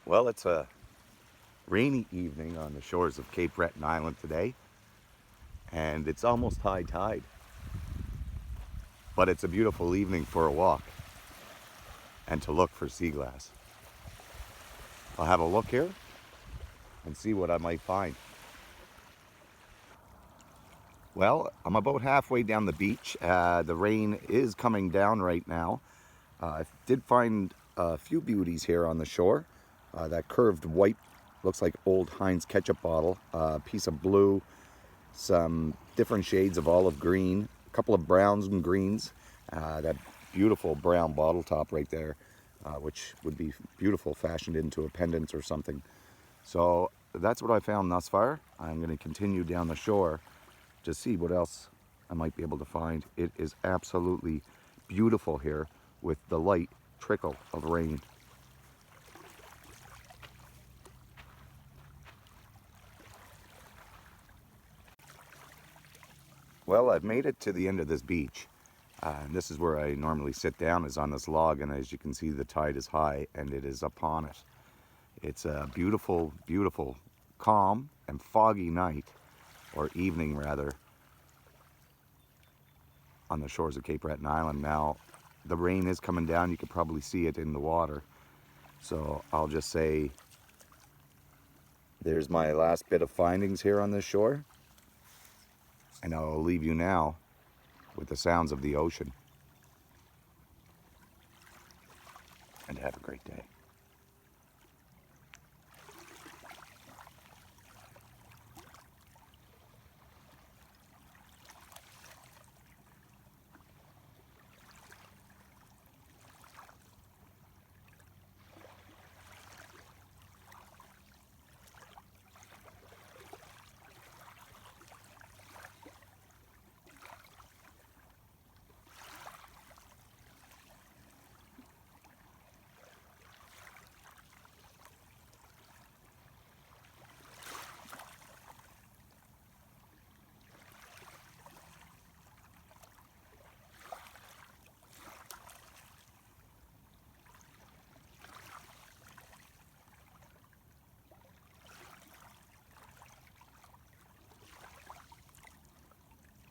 Well, it's a rainy evening on the shores of Cape Breton Island today, and it's almost high tide. But it's a beautiful evening for a walk and to look for sea glass. I'll have a look here and see what I might find. Well, I'm about halfway down the beach. The rain is coming down right now. I did find a few beauties here on the shore. That curved white looks like old Heinz ketchup bottle, a piece of blue, some different shades of olive green, a couple of browns and greens, that beautiful brown bottle top right there, which would be beautiful fashioned into a pendant or something. So that's what I found thus far. I'm going to continue down the shore to see what else I might be able to find. It is absolutely beautiful here with the light trickle of rain. Well, I've made it to the end of this beach. And this is where I normally sit down, is on this log, and as you can see the tide is high and it is upon it. It's a beautiful, beautiful, calm and foggy night, or evening rather, on the shores of Cape Breton Island. Now, the rain is coming down. You can probably see it in the water. So I'll just say there's my last bit of findings here on this shore. And I'll leave you now with the sounds of the ocean. And have a great day.